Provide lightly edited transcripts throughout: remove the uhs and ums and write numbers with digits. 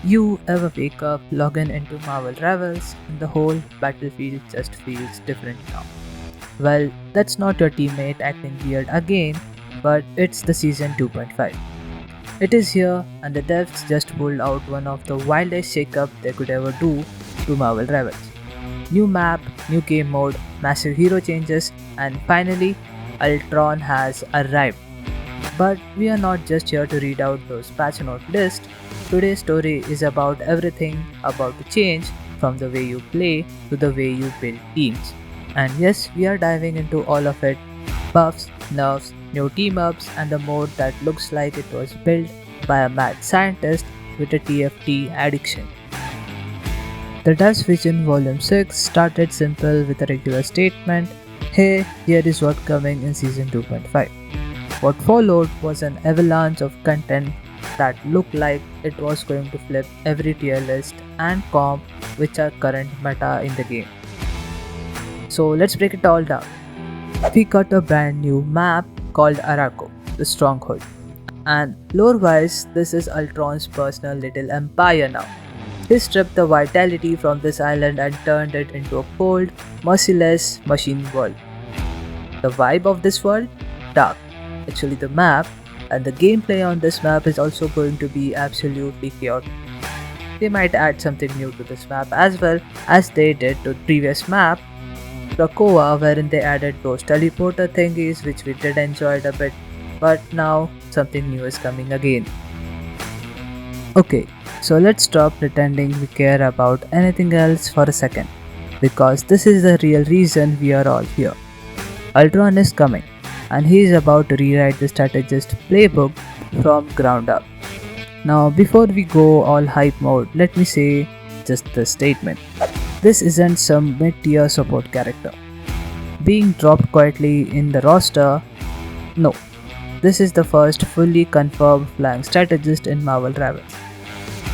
You ever wake up, log in into Marvel Rivals, and the whole battlefield just feels different now? Well, that's not your teammate acting weird again, but it's the season 2.5. It is here, and the devs just pulled out one of the wildest shakeup they could ever do to Marvel Rivals. New map, new game mode, massive hero changes, and finally, Ultron has arrived. But we are not just here to read out those patch note lists. Today's story is about everything about to change, from the way you play to the way you build teams. And yes, we are diving into all of it: buffs, nerfs, new team ups, and the mode that looks like it was built by a mad scientist with a TFT addiction. The Dust Vision Volume 6 started simple with a regular statement: "Hey, here is what coming in Season 2.5." What followed was an avalanche of content that looked like it was going to flip every tier list and comp which are current meta in the game. So let's break it all down. We got a brand new map called Arakko, the Stronghold. And lore wise, this is Ultron's personal little empire now. He stripped the vitality from this island and turned it into a cold, merciless machine world. The vibe of this world? Dark. Actually, the map and the gameplay on this map is also going to be absolutely chaotic. They might add something new to this map as well as they did to the previous map, Krakoa, wherein they added those teleporter thingies which we did enjoy it a bit, but now something new is coming again. Okay, so let's stop pretending we care about anything else for a second, because this is the real reason we are all here. Ultron is coming, and he is about to rewrite the strategist playbook from ground up. Now, before we go all hype mode, let me say just this statement. This isn't some mid-tier support character being dropped quietly in the roster. No, this is the first fully confirmed flying strategist in Marvel Rivals.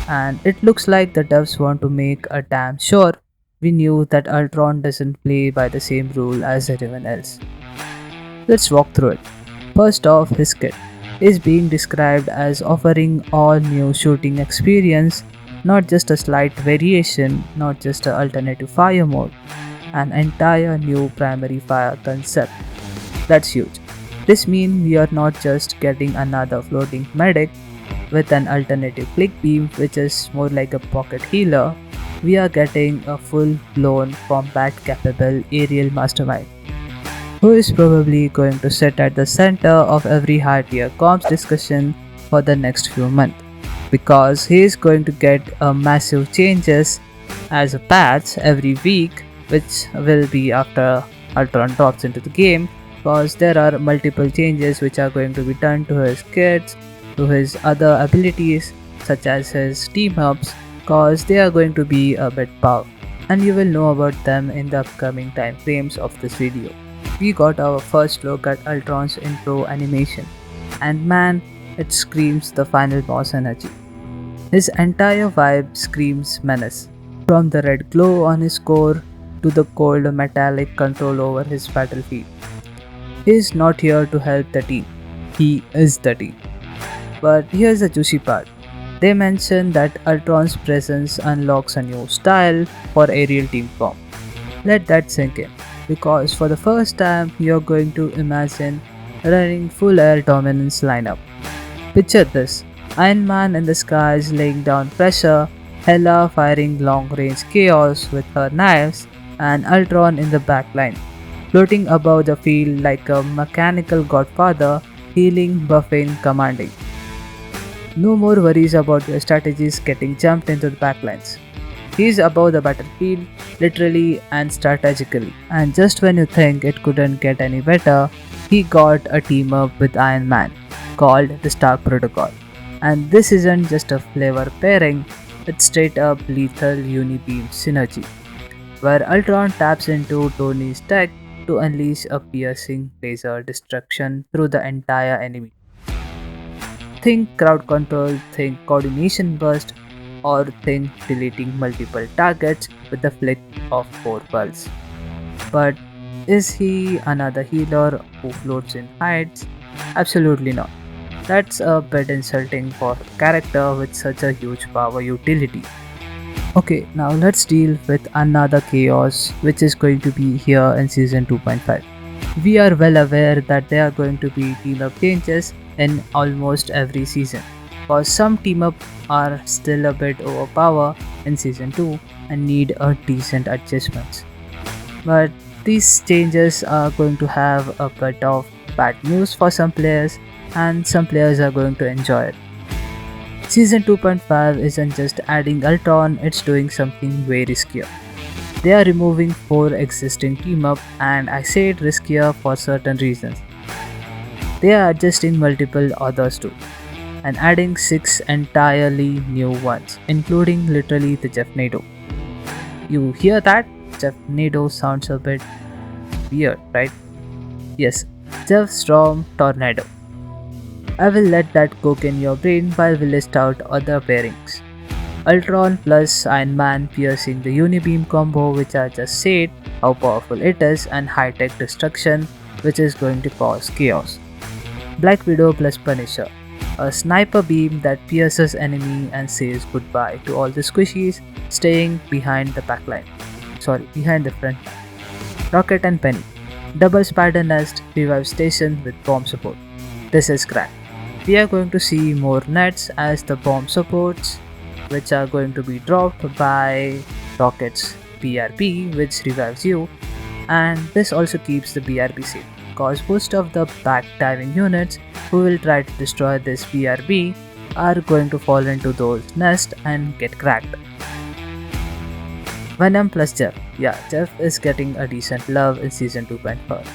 And it looks like the devs want to make a damn sure we knew that Ultron doesn't play by the same rule as everyone else. Let's walk through it. First off, his kit is being described as offering all new shooting experience, not just a slight variation, not just an alternative fire mode, an entire new primary fire concept. That's huge. This means we are not just getting another floating medic with an alternative click beam, which is more like a pocket healer. We are getting a full blown combat capable aerial mastermind who is probably going to sit at the center of every high tier comms discussion for the next few months, because he is going to get a massive changes as a patch every week, which will be after Ultron drops into the game, because there are multiple changes which are going to be done to his kits, to his other abilities such as his team ups, because they are going to be a bit powerful, and you will know about them in the upcoming time frames of this video. We got our first look at Ultron's intro animation, and man, it screams the final boss energy. His entire vibe screams menace, from the red glow on his core to the cold metallic control over his battlefield. He is not here to help the team, he is the team. But here's the juicy part. They mention that Ultron's presence unlocks a new style for aerial team form. Let that sink in, because for the first time you're going to imagine running full air dominance lineup. Picture this: Iron Man in the skies laying down pressure, Hela firing long range chaos with her knives, and Ultron in the backline, floating above the field like a mechanical godfather, healing, buffing, commanding. No more worries about your strategies getting jumped into the backlines. He's above the battlefield, literally and strategically. And just when you think it couldn't get any better, he got a team up with Iron Man called the Stark Protocol. And this isn't just a flavor pairing, it's straight up lethal unibeam synergy, where Ultron taps into Tony's tech to unleash a piercing laser destruction through the entire enemy. Think crowd control, think coordination burst, or think deleting multiple targets with the flick of 4 pulse. But is he another healer who floats in heights? Absolutely not. That's a bit insulting for a character with such a huge power utility. Okay, now let's deal with another chaos which is going to be here in season 2.5. We are well aware that there are going to be team up changes in almost every season, cause some team up are still a bit overpowered in season 2 and need a decent adjustments. But these changes are going to have a bit of bad news for some players, and some players are going to enjoy it. Season 2.5 isn't just adding Ultron, it's doing something way riskier. They are removing 4 existing team up, and I say it riskier for certain reasons. They are adjusting multiple others too, and adding 6 entirely new ones, including literally the Jeff Nado. You hear that? Jeff Nado sounds a bit weird, right? Yes, Jeff Storm Tornado. I will let that cook in your brain while we list out other pairings. Ultron plus Iron Man piercing the Unibeam combo, which I just said how powerful it is, and high-tech destruction, which is going to cause chaos. Black Widow plus Punisher, a sniper beam that pierces enemy and says goodbye to all the squishies staying behind the behind the front line. Rocket and Penny, double spider nest revive station with bomb support. This is crack. We are going to see more nets as the bomb supports, which are going to be dropped by Rocket's BRB, which revives you, and this also keeps the BRB safe, cause most of the back-diving units who will try to destroy this BRB are going to fall into those nests and get cracked. Venom plus Jeff. Yeah, Jeff is getting a decent love in season 2.4.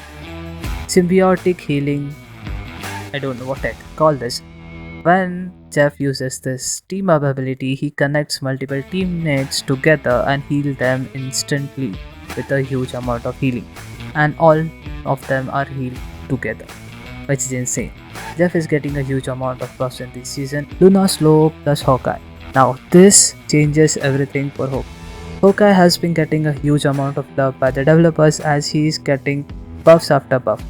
Symbiotic healing, I don't know what I call this. When Jeff uses this team up ability, he connects multiple teammates together and heals them instantly with a huge amount of healing. And all of them are healed together, which is insane. Jeff is getting a huge amount of buffs in this season. Luna Slow plus Hawkeye. Now this changes everything for Hawkeye. Hawkeye has been getting a huge amount of love by the developers as he is getting buffs after buff.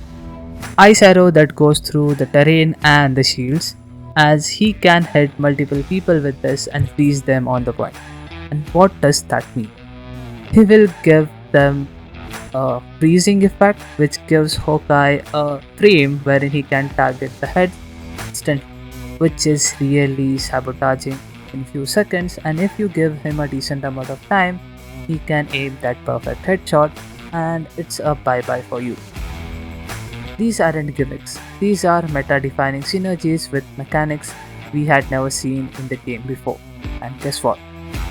Ice arrow that goes through the terrain and the shields, as he can hit multiple people with this and freeze them on the point. And what does that mean? He will give them a freezing effect which gives Hawkeye a frame wherein he can target the head instantly, which is really sabotaging in few seconds, and if you give him a decent amount of time, he can aim that perfect headshot and it's a bye-bye for you. These aren't gimmicks, these are meta-defining synergies with mechanics we had never seen in the game before. And guess what?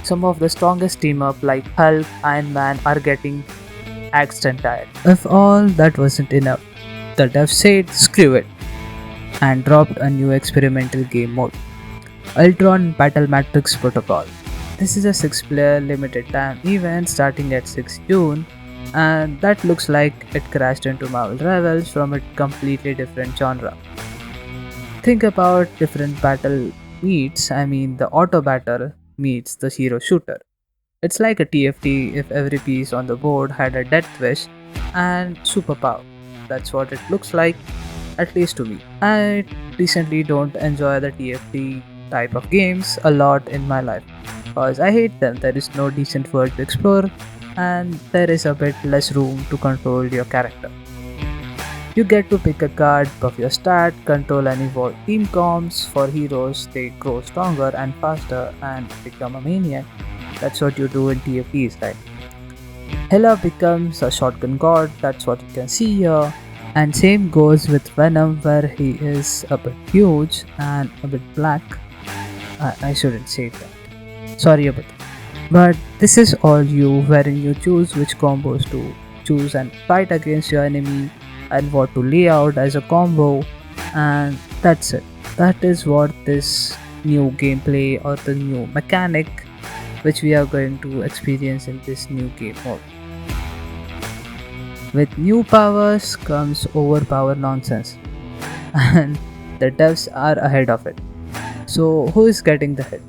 Some of the strongest team-up like Hulk, Iron Man are getting axed and tired. If all that wasn't enough, the dev said screw it and dropped a new experimental game mode, Ultron Battle Matrix Protocol. This is a 6-player limited time event starting at 6 June, and that looks like it crashed into Marvel Rivals from a completely different genre. Think about different battle meets, the auto battle meets the hero shooter. It's like a TFT if every piece on the board had a death wish and superpower. That's what it looks like, at least to me. I recently don't enjoy the TFT type of games a lot in my life because I hate them. There is no decent world to explore and there is a bit less room to control your character. You get to pick a card, buff your stat, control and evolve team comps for heroes. They grow stronger and faster and become a maniac. That's what you do in TFTs, right? Hela becomes a shotgun god, that's what you can see here. And same goes with Venom, where he is a bit huge and a bit black. I shouldn't say that. Sorry about that. But this is all you, wherein you choose which combos to choose and fight against your enemy and what to lay out as a combo, and that's it. That is what this new gameplay or the new mechanic which we are going to experience in this new game mode. With new powers comes overpower nonsense and the devs are ahead of it. So who is getting the hit?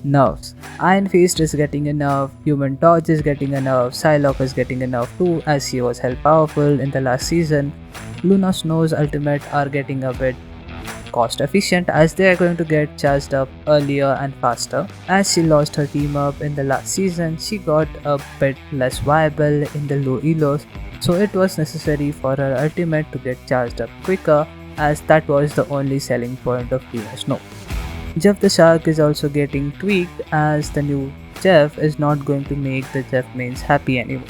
Nerfs. Iron Fist is getting a nerf, Human Torch is getting a nerf, Psylocke is getting a nerf too as he was held powerful in the last season. Luna Snow's ultimate are getting a bit cost efficient as they are going to get charged up earlier and faster. As she lost her team up in the last season, she got a bit less viable in the low elos, so it was necessary for her ultimate to get charged up quicker, as that was the only selling point of Luna Snow. Jeff the Shark is also getting tweaked as the new Jeff is not going to make the Jeff mains happy anymore,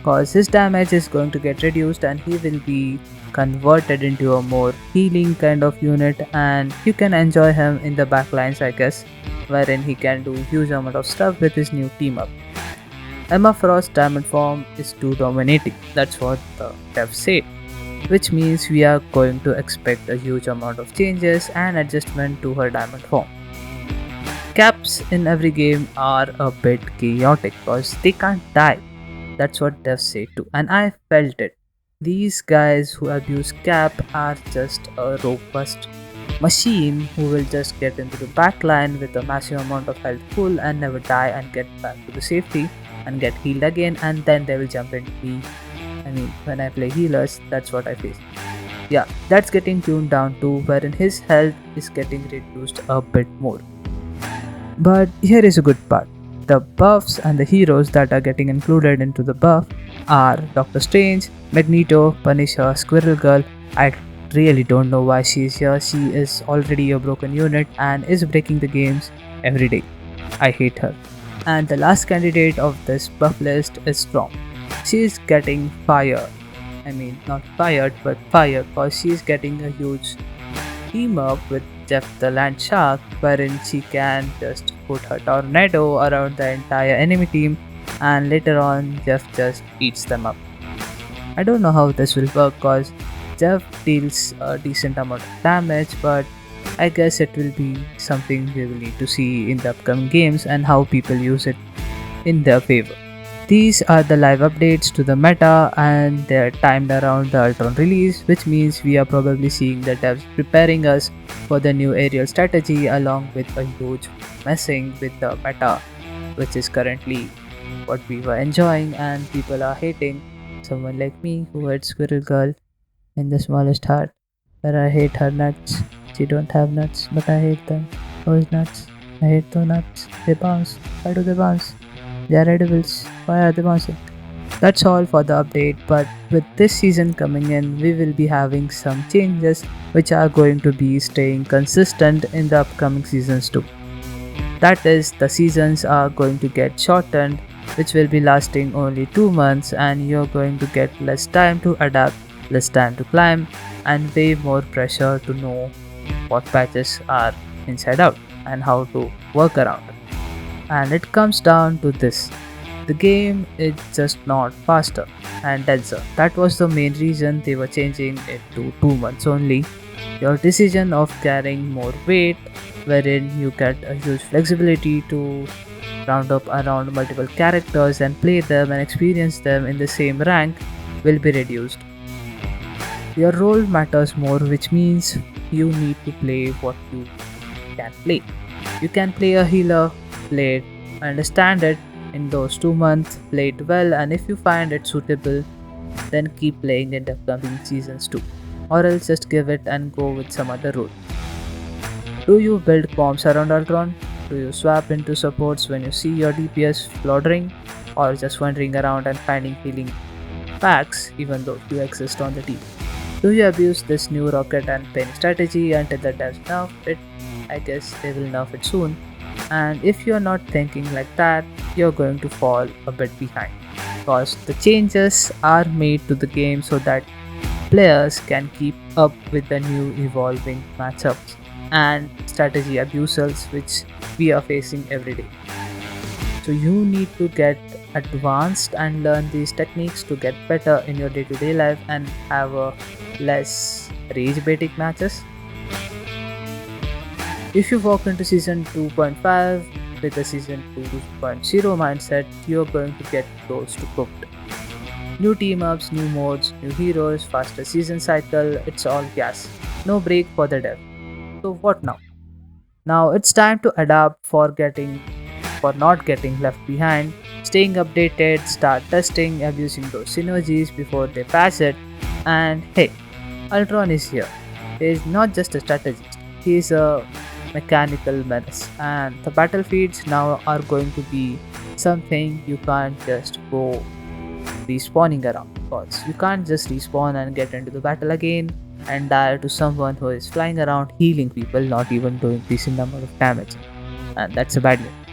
cause his damage is going to get reduced and he will be converted into a more healing kind of unit, and you can enjoy him in the backlines, I guess, wherein he can do huge amount of stuff with his new team up. Emma Frost's diamond form is too dominating, that's what the devs say, which means we are going to expect a huge amount of changes and adjustment to her diamond form. Caps in every game are a bit chaotic because they can't die. That's what devs say too, and I felt it. These guys who abuse cap are just a robust machine who will just get into the backline with a massive amount of health full and never die and get back to the safety and get healed again, and then they will jump into me. I mean, when I play healers, that's what I face. Yeah, that's getting tuned down to wherein his health is getting reduced a bit more. But here is a good part. The buffs and the heroes that are getting included into the buff are Doctor Strange, Magneto, Punisher, Squirrel Girl. I really don't know why she is here. She is already a broken unit and is breaking the games every day. I hate her. And the last candidate of this buff list is Storm. She is getting fired. I mean, not fired, but fired because she is getting a huge team up with Jeff the Land Shark, wherein she can just put her tornado around the entire enemy team and later on Jeff just eats them up. I don't know how this will work cause Jeff deals a decent amount of damage, but I guess it will be something we will need to see in the upcoming games and how people use it in their favor. These are the live updates to the meta and they're timed around the Ultron release, which means we are probably seeing the devs preparing us for the new aerial strategy along with a huge messing with the meta, which is currently what we were enjoying and people are hating. Someone like me who hates Squirrel Girl in the smallest heart, where I hate her nuts. She don't have nuts, but I hate them. Those nuts. I hate those nuts. They bounce. Why do they bounce? They are edibles. Why are they bouncing? That's all for the update, but with this season coming in, we will be having some changes which are going to be staying consistent in the upcoming seasons too. That is, the seasons are going to get shortened, which will be lasting only 2 months, and you're going to get less time to adapt, less time to climb, and way more pressure to know what patches are inside out and how to work around. And it comes down to this: the game is just not faster and denser. That was the main reason they were changing it to 2 months only. Your decision of carrying more weight, wherein you get a huge flexibility to round up around multiple characters and play them and experience them in the same rank, will be reduced. Your role matters more, which means you need to play what you can play. You can play a healer, play it, understand it in those 2 months, play it well, and if you find it suitable, then keep playing in the upcoming seasons too, or else just give it and go with some other role. Do you build comps around Ultron? Do you swap into supports when you see your DPS floundering, or just wandering around and finding healing packs even though you exist on the team? Do you abuse this new rocket and pen strategy until the devs nerf it? I guess they will nerf it soon. And if you're not thinking like that, you're going to fall a bit behind, because the changes are made to the game so that players can keep up with the new evolving matchups and strategy abuses which we are facing every day. So you need to get advanced and learn these techniques to get better in your day-to-day life and have a less rage baiting matches. If you walk into season 2.5 with a season 2.0 mindset, you're going to get close to cooked. New team ups, new modes, new heroes, faster season cycle, it's all gas. No break for the dev. So what now? Now it's time to adapt for not getting left behind, staying updated, start testing, abusing those synergies before they pass it, and hey, Ultron is here. He is not just a strategist, he's a mechanical menace, and the battlefields now are going to be something you can't just go respawning around, because you can't just respawn and get into the battle again and die to someone who is flying around healing people, not even doing decent amount of damage, and that's a bad way.